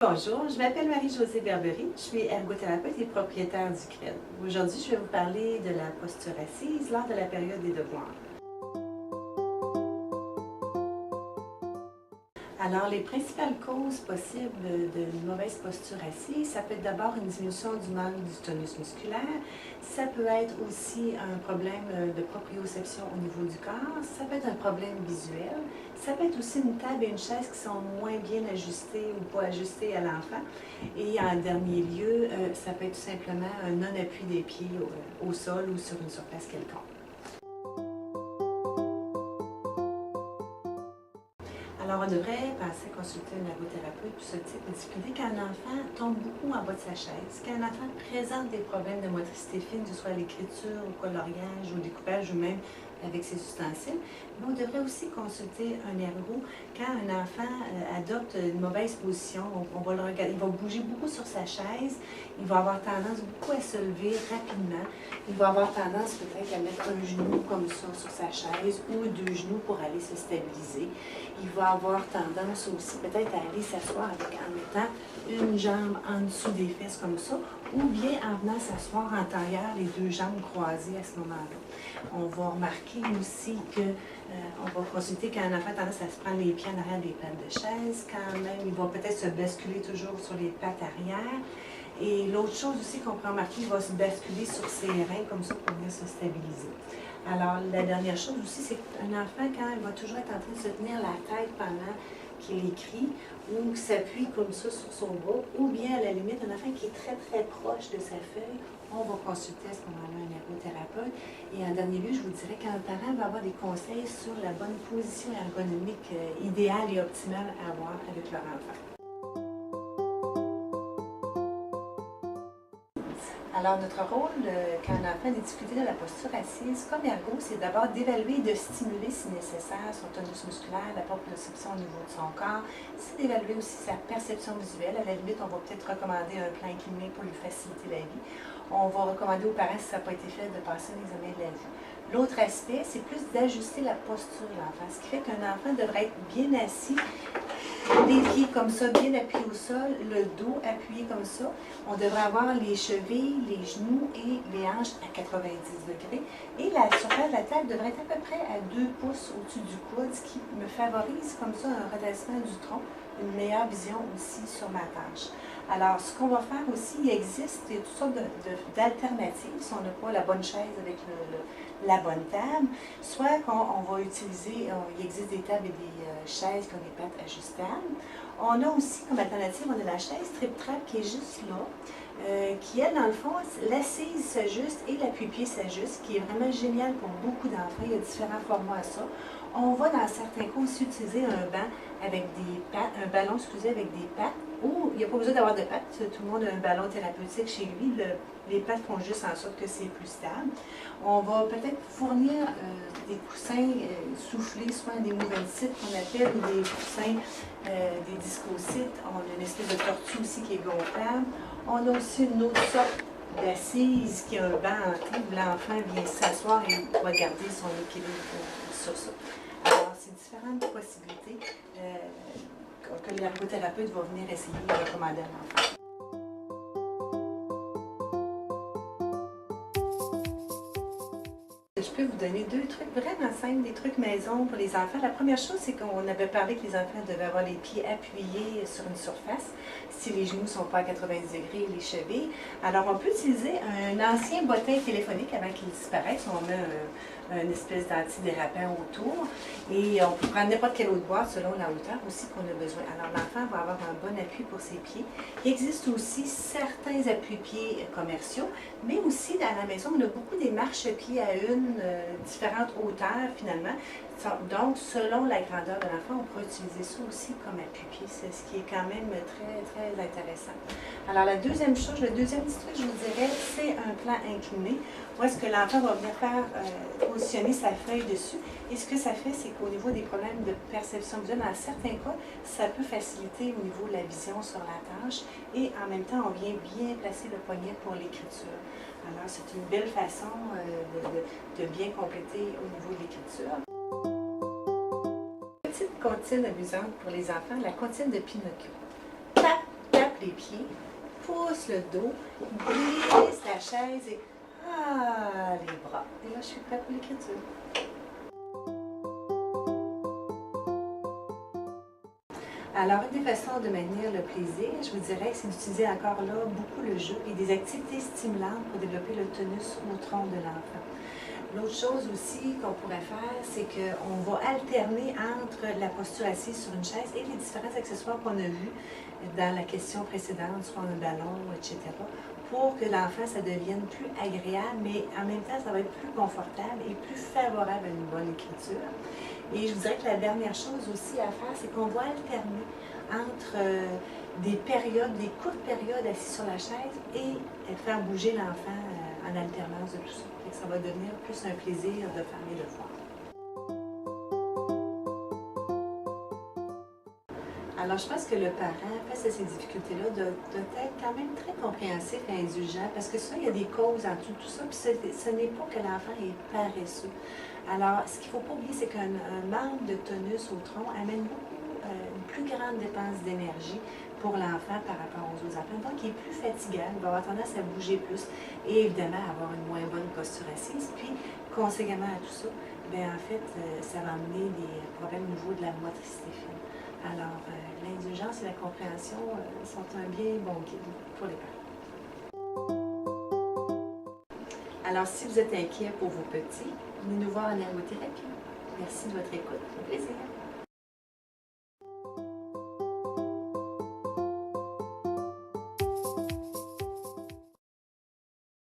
Bonjour, je m'appelle Marie-Josée Berbery, je suis ergothérapeute et propriétaire du CRED. Aujourd'hui, je vais vous parler de la posture assise lors de la période des devoirs. Alors, les principales causes possibles d'une mauvaise posture assise, ça peut être d'abord une diminution du manque du tonus musculaire, ça peut être aussi un problème de proprioception au niveau du corps, ça peut être un problème visuel, ça peut être aussi une table et une chaise qui sont moins bien ajustées ou pas ajustées à l'enfant. Et en dernier lieu, ça peut être tout simplement un non-appui des pieds au sol ou sur une surface quelconque. Alors, on devrait penser à consulter un ergothérapeute pour ce type de difficulté quand un enfant tombe beaucoup en bas de sa chaise, quand un enfant présente des problèmes de motricité fine, que ce soit à l'écriture, au coloriage, au découpage ou même avec ses ustensiles. Mais on devrait aussi consulter un ergo quand un enfant adopte une mauvaise position. On va le regarder, il va bouger beaucoup sur sa chaise, il va avoir tendance beaucoup à se lever rapidement, il va avoir tendance peut-être à mettre un genou comme ça sur sa chaise ou deux genoux pour aller se stabiliser. Il va avoir tendance aussi peut-être à aller s'asseoir en mettant une jambe en dessous des fesses comme ça, ou bien en venant s'asseoir en tailleur, les deux jambes croisées à ce moment-là. On va remarquer aussi que on va consulter quand un enfant a tendance à se prendre les pieds en arrière des pattes de chaise, quand même il va peut-être se basculer toujours sur les pattes arrière. Et l'autre chose aussi qu'on peut remarquer, il va se basculer sur ses reins comme ça pour venir se stabiliser. Alors, la dernière chose aussi, c'est qu'un enfant, quand il va toujours être en train de se tenir la tête pendant qu'il écrit, ou s'appuie comme ça sur son bras, ou bien à la limite, un enfant qui est très très proche de sa feuille, on va consulter à ce moment-là un ergothérapeute. Et en dernier lieu, je vous dirais qu'un parent va avoir des conseils sur la bonne position ergonomique idéale et optimale à avoir avec leur enfant. Alors, notre rôle, quand on a fait des difficultés de la posture assise, comme ergo, c'est d'abord d'évaluer et de stimuler, si nécessaire, son tonus musculaire, la proprioception au niveau de son corps. C'est d'évaluer aussi sa perception visuelle. À la limite, on va peut-être recommander un plan incliné pour lui faciliter la vie. On va recommander aux parents, si ça n'a pas été fait, de passer un examen de la vue. L'autre aspect, c'est plus d'ajuster la posture de l'enfant, ce qui fait qu'un enfant devrait être bien assis, les pieds comme ça, bien appuyés au sol, le dos appuyé comme ça. On devrait avoir les chevilles, les genoux et les hanches à 90 degrés. Et la surface de la table devrait être à peu près à 2 pouces au-dessus du coude, ce qui me favorise comme ça un redressement du tronc, une meilleure vision aussi sur ma tâche. Alors, ce qu'on va faire aussi, il existe toutes sortes d'alternatives si on n'a pas la bonne chaise avec la bonne table. Soit qu'on va utiliser, il existe des tables et des chaises qui ont des pattes ajustables. On a aussi comme alternative, on a la chaise trip-trap qui est juste là, qui elle, dans le fond, l'assise s'ajuste et l'appui-pied s'ajuste, qui est vraiment génial pour beaucoup d'enfants. Il y a différents formats à ça. On va dans certains cas aussi utiliser un banc avec des pattes, un ballon, excusez, avec des pattes, ou il n'y a pas besoin d'avoir de pattes, tout le monde a un ballon thérapeutique chez lui, les pattes font juste en sorte que c'est plus stable. On va peut-être fournir des coussins soufflés, soit des nouvelles sites qu'on appelle, ou des coussins, des discosites. On a une espèce de tortue aussi qui est gonflable. On a aussi une autre sorte d'assise qui a un banc en clé où l'enfant vient s'asseoir et va garder son équilibre sur ça. Alors, c'est différentes possibilités que l'ergothérapeute va venir essayer de recommander à l'enfant. Je peux vous donner deux trucs vraiment simples, des trucs maison pour les enfants. La première chose, c'est qu'on avait parlé que les enfants devaient avoir les pieds appuyés sur une surface, si les genoux ne sont pas à 90 degrés, les chevilles. Alors, on peut utiliser un ancien bottin téléphonique avant qu'il disparaisse. On met une espèce d'antidérapant autour et on peut prendre n'importe quelle autre boîte selon la hauteur aussi qu'on a besoin. Alors, l'enfant va avoir un bon appui pour ses pieds. Il existe aussi certains appuis-pieds commerciaux, mais aussi dans la maison, on a beaucoup des marchepieds à différentes hauteurs finalement. Donc, selon la grandeur de l'enfant, on pourrait utiliser ça aussi comme appui-pied, c'est ce qui est quand même très, très intéressant. Alors, la deuxième chose, le deuxième petit truc, je vous dirais, c'est un plan incliné, où est-ce que l'enfant va venir faire positionner sa feuille dessus. Et ce que ça fait, c'est qu'au niveau des problèmes de perception visuelle, dans certains cas, ça peut faciliter au niveau de la vision sur la tâche. Et en même temps, on vient bien placer le poignet pour l'écriture. Alors, c'est une belle façon de bien compléter au niveau de l'écriture. Petite comptine amusante pour les enfants, la comptine de Pinocchio. Tap, tap, tape les pieds, pousse le dos, glisse la chaise et les bras. Et là, je suis prête pour l'écriture. Alors, une des façons de maintenir le plaisir, je vous dirais, c'est d'utiliser encore là beaucoup le jeu et des activités stimulantes pour développer le tonus au tronc de l'enfant. L'autre chose aussi qu'on pourrait faire, c'est qu'on va alterner entre la posture assise sur une chaise et les différents accessoires qu'on a vus dans la question précédente, soit un ballon, etc., pour que l'enfant, ça devienne plus agréable, mais en même temps, ça va être plus confortable et plus favorable à une bonne écriture. Et je vous dirais que la dernière chose aussi à faire, c'est qu'on va alterner entre des périodes, des courtes périodes assis sur la chaise et faire bouger l'enfant en alternance de tout ça. Ça va devenir plus un plaisir de faire mes devoirs. Alors, je pense que le parent, face à ces difficultés-là, doit être quand même très compréhensif et indulgent, parce que ça, il y a des causes en tout ça, puis ce n'est pas que l'enfant est paresseux. Alors, ce qu'il ne faut pas oublier, c'est qu'un manque de tonus au tronc amène une plus grande dépense d'énergie pour l'enfant par rapport aux autres enfants. Donc, il est plus fatigable, il va avoir tendance à bouger plus et évidemment à avoir une moins bonne posture assise. Puis, conséquemment à tout ça, bien, en fait, ça va amener des problèmes au niveau de la motricité fine. Alors, l'indulgence et la compréhension sont un bien bon guide pour les parents. Alors, si vous êtes inquiet pour vos petits, venez nous voir en ergothérapie. Merci de votre écoute. Au plaisir.